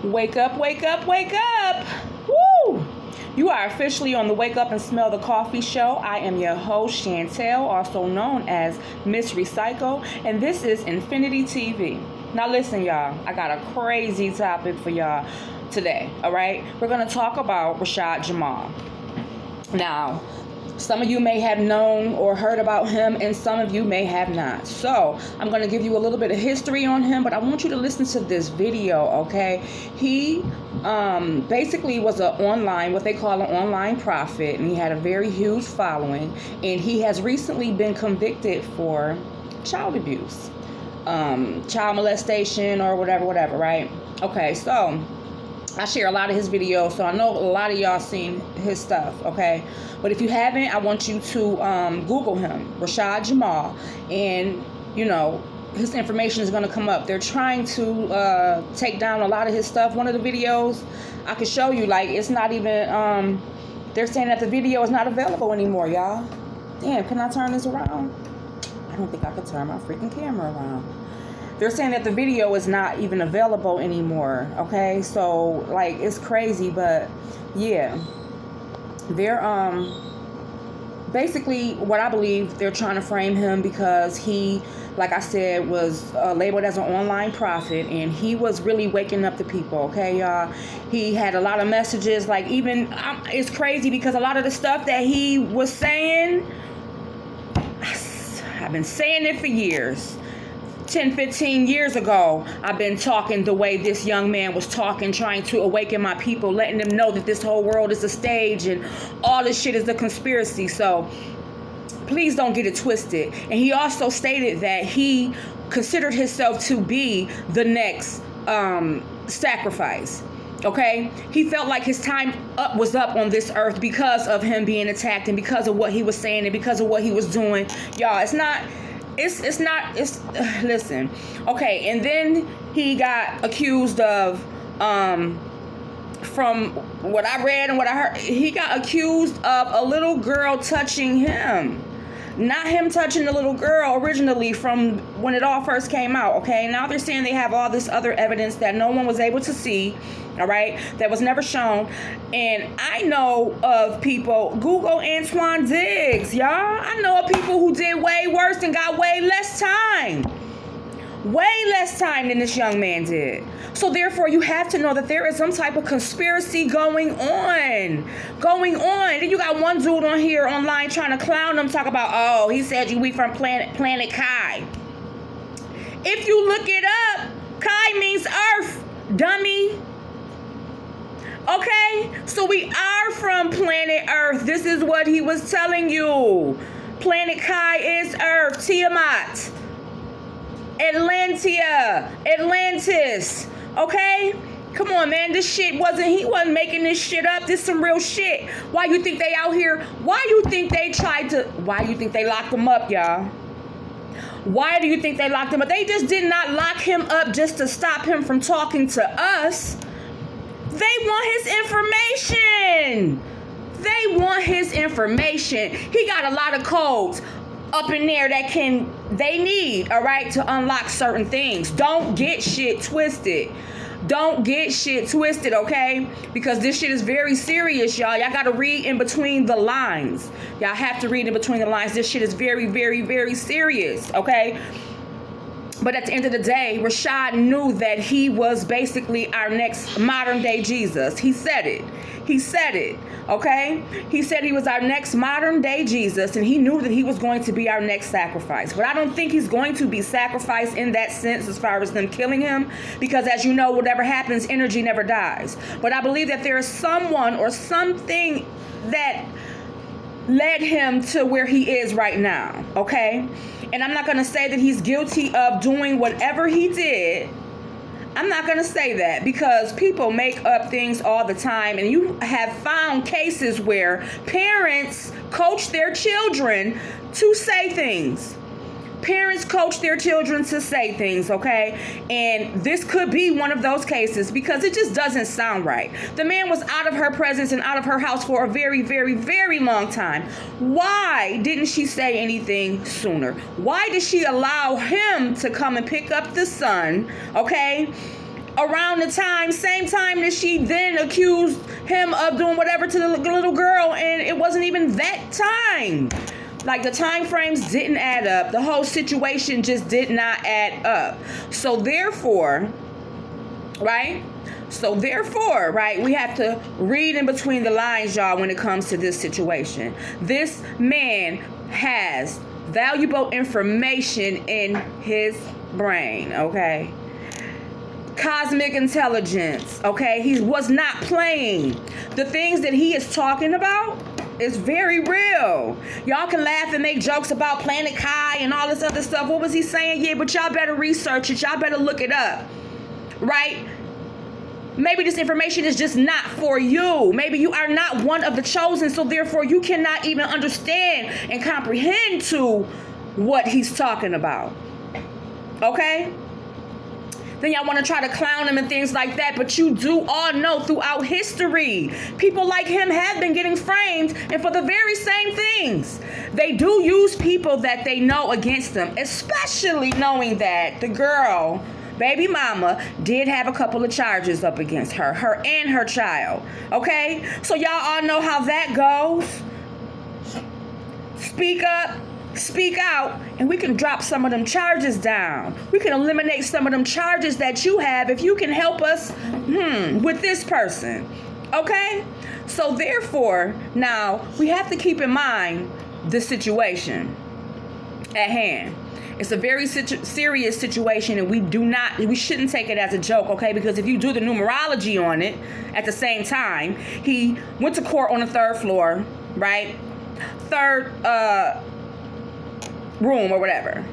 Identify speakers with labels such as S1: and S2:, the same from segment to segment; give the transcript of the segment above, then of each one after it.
S1: Wake up, wake up, wake up. Woo! You are officially on the Wake Up and Smell the Coffee show. I am your host, Chantel, also known as Miss Recycle, and this is Infinity TV. Now listen, y'all, I got a crazy topic for y'all today, all right? We're going to talk about Rashad Jamal. Now, some of you may have known or heard about him, and some of you may have not. So I'm going to give you a little bit of history on him, but I want you to listen to this video, okay? He basically was what they call an online prophet, and he had a very huge following, and he has recently been convicted for child abuse, child molestation, or whatever, right? Okay, so I share a lot of his videos, so I know a lot of y'all seen his stuff, okay? But if you haven't, I want you to Google him, Rashad Jamal, and, you know, his information is going to come up. They're trying to take down a lot of his stuff. One of the videos I could show you, like, it's not even, they're saying that the video is not available anymore, y'all. Damn, can I turn this around? I don't think I could turn my freaking camera around. They're saying that the video is not even available anymore, okay? So, like, it's crazy, but, yeah. They're, basically, what I believe, they're trying to frame him because he, like I said, was labeled as an online prophet, and he was really waking up the people, okay, y'all? He had a lot of messages, like, even, it's crazy because a lot of the stuff that he was saying, I've been saying it for years. 10, 15 years ago, I've been talking the way this young man was talking, trying to awaken my people, letting them know that this whole world is a stage and all this shit is a conspiracy. So please don't get it twisted. And he also stated that he considered himself to be the next sacrifice. Okay? He felt like his time was up on this earth because of him being attacked and because of what he was saying and because of what he was doing. Y'all, listen, okay, and then he got accused of, from what I read and what I heard, he got accused of a little girl touching him. Not him touching the little girl originally from when it all first came out, okay? Now they're saying they have all this other evidence that no one was able to see, all right, that was never shown. And I know of people, Google Antoine Diggs, y'all. I know of people who did way worse and got way less time. Way less time than this young man did. So therefore, you have to know that there is some type of conspiracy going on. Then you got one dude on here online trying to clown him, talk about, oh, he said we from planet Kai. If you look it up, Kai means Earth, dummy. Okay, so we are from planet Earth. This is what he was telling you. Planet Kai is Earth, Tiamat, Atlantis. Okay? Come on, man. He wasn't making this shit up. This some real shit. Why you think they out here? Why you think they locked him up, y'all? Why do you think they locked him up? They just did not lock him up just to stop him from talking to us. They want his information. He got a lot of codes up in there that they need, all right, to unlock certain things. Don't get shit twisted. Okay? Because this shit is very serious, y'all. Y'all got to read in between the lines. Y'all have to read in between the lines. This shit is very, very, very serious, okay? But at the end of the day, Rashad knew that he was basically our next modern day Jesus. He said it, okay? He said he was our next modern day Jesus, and he knew that he was going to be our next sacrifice. But I don't think he's going to be sacrificed in that sense as far as them killing him, because as you know, whatever happens, energy never dies. But I believe that there is someone or something that led him to where he is right now, okay? And I'm not going to say that he's guilty of doing whatever he did. I'm not going to say that because people make up things all the time. And you have found cases where parents coach their children to say things. Parents coach their children to say things, okay? And this could be one of those cases because it just doesn't sound right. The man was out of her presence and out of her house for a very, very, very long time. Why didn't she say anything sooner? Why did she allow him to come and pick up the son, okay? around the same time that she then accused him of doing whatever to the little girl, and it wasn't even that time. Like, the time frames didn't add up. The whole situation just did not add up. So therefore, right, we have to read in between the lines, y'all, when it comes to this situation. This man has valuable information in his brain, okay? Cosmic intelligence, okay? He was not playing. The things that he is talking about is very real. Y'all can laugh and make jokes about Planet Kai and all this other stuff. What was he saying? Yeah, but y'all better research it. Y'all better look it up, right? Maybe this information is just not for you. Maybe you are not one of the chosen, so therefore you cannot even understand and comprehend to what he's talking about. Okay? Then y'all want to try to clown him and things like that, but you do all know throughout history, people like him have been getting framed, and for the very same things. They do use people that they know against them, especially knowing that the girl, baby mama, did have a couple of charges up against her and her child. Okay? So y'all all know how that goes. Speak up, speak out, and we can drop some of them charges down. We can eliminate some of them charges that you have if you can help us with this person. Okay? So therefore, now we have to keep in mind the situation at hand. It's a very serious situation, and we shouldn't take it as a joke, okay? Because if you do the numerology on it at the same time, he went to court on the 3rd floor, right? 3rd room or whatever,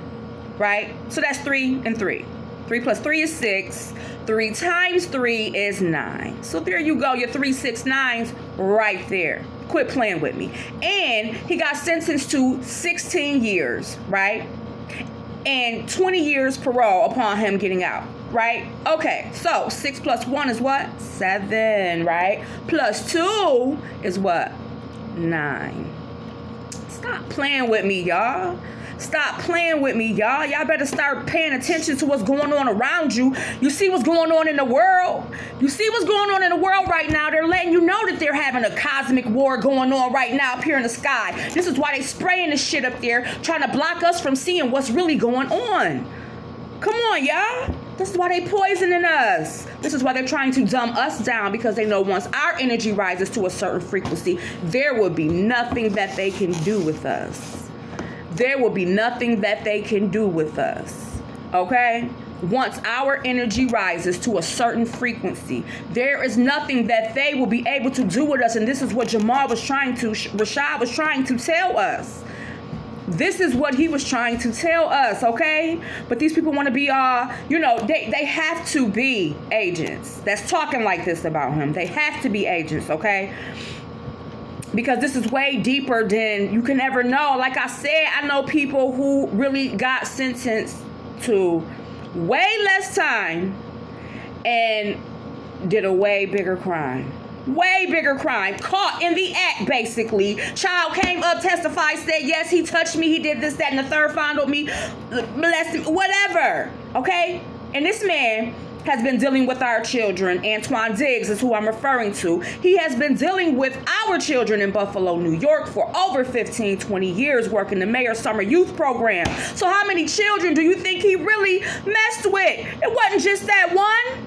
S1: right? So that's 3 and 3. 3 plus 3 is 6. 3 times 3 is 9. So there you go, your 3, 6, 9s right there. Quit playing with me. And he got sentenced to 16 years, right? And 20 years parole upon him getting out, right? Okay, so 6 plus 1 is what? 7, right? Plus 2 is what? 9. Stop playing with me, y'all. Stop playing with me, y'all. Y'all better start paying attention to what's going on around you. You see what's going on in the world? You see what's going on in the world right now? They're letting you know that they're having a cosmic war going on right now up here in the sky. This is why they spraying this shit up there, trying to block us from seeing what's really going on. Come on, y'all. This is why they poisoning us. This is why they're trying to dumb us down, because they know once our energy rises to a certain frequency, there will be nothing that they can do with us. There will be nothing that they can do with us, okay? Once our energy rises to a certain frequency, there is nothing that they will be able to do with us, and this is what Rashad was trying to tell us. This is what he was trying to tell us, okay? But these people want to be they have to be agents that's talking like this about him. They have to be agents, okay? Because this is way deeper than you can ever know. Like I said, I know people who really got sentenced to way less time and did a way bigger crime. Way bigger crime. Caught in the act, basically. Child came up, testified, said, yes, he touched me, he did this, that, and the third, fondled me, molested me, whatever. Okay? And this man has been dealing with our children. Antoine Diggs is who I'm referring to. He has been dealing with our children in Buffalo, New York for over 15, 20 years, working the Mayor's Summer Youth Program. So how many children do you think he really messed with? It wasn't just that one.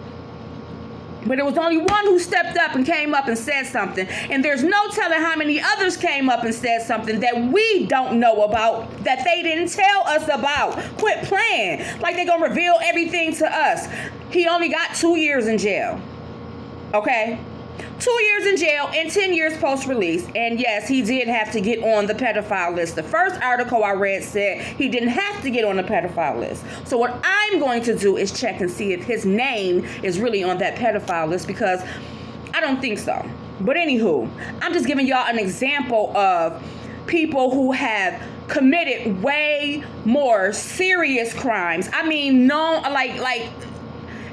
S1: But there was only one who stepped up and came up and said something. And there's no telling how many others came up and said something that we don't know about, that they didn't tell us about. Quit playing. Like they're going to reveal everything to us. He only got 2 years in jail. Okay? 2 years in jail and 10 years post-release. And yes, he did have to get on the pedophile list. The first article I read said he didn't have to get on the pedophile list. So what I'm going to do is check and see if his name is really on that pedophile list, because I don't think so. But anywho, I'm just giving y'all an example of people who have committed way more serious crimes. I mean, like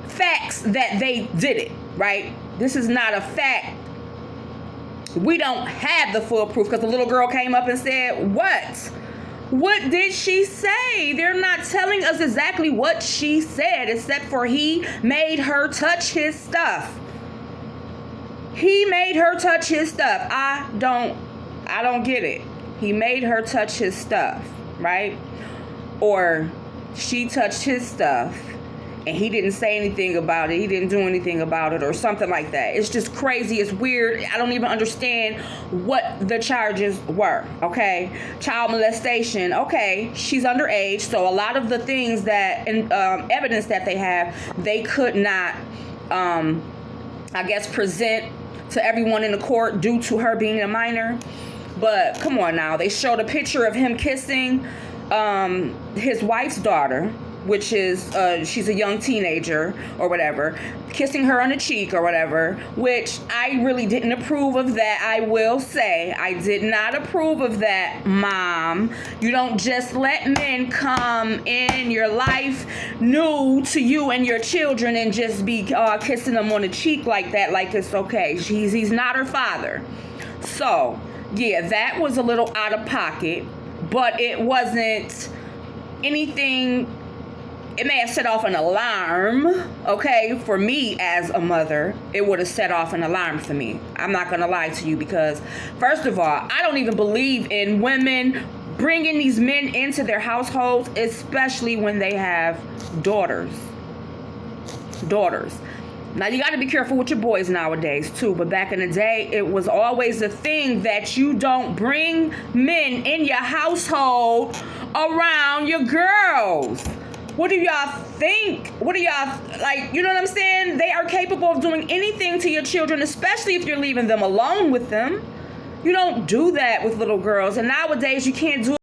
S1: facts that they did it, right? This is not a fact. We don't have the full proof, because the little girl came up and said, what? What did she say? They're not telling us exactly what she said, except for he made her touch his stuff. He made her touch his stuff. I don't get it. He made her touch his stuff, right? Or she touched his stuff and he didn't say anything about it. He didn't do anything about it or something like that. It's just crazy. It's weird. I don't even understand what the charges were, okay? Child molestation, okay, she's underage. So a lot of the things that, evidence that they have, they could not, I guess, present to everyone in the court due to her being a minor. But come on now. They showed a picture of him kissing his wife's daughter, which is she's a young teenager or whatever, kissing her on the cheek or whatever, which I really didn't approve of that. I will say I did not approve of that, Mom. You don't just let men come in your life new to you and your children and just be kissing them on the cheek like that, like it's okay. He's not her father. So yeah, that was a little out of pocket, but it wasn't anything. It may have set off an alarm, okay, for me as a mother. It would have set off an alarm for me. I'm not going to lie to you because, first of all, I don't even believe in women bringing these men into their households, especially when they have daughters. Now, you got to be careful with your boys nowadays, too. But back in the day, it was always a thing that you don't bring men in your household around your girls. What do y'all think? What do y'all, like, you know what I'm saying? They are capable of doing anything to your children, especially if you're leaving them alone with them. You don't do that with little girls. And nowadays, you can't do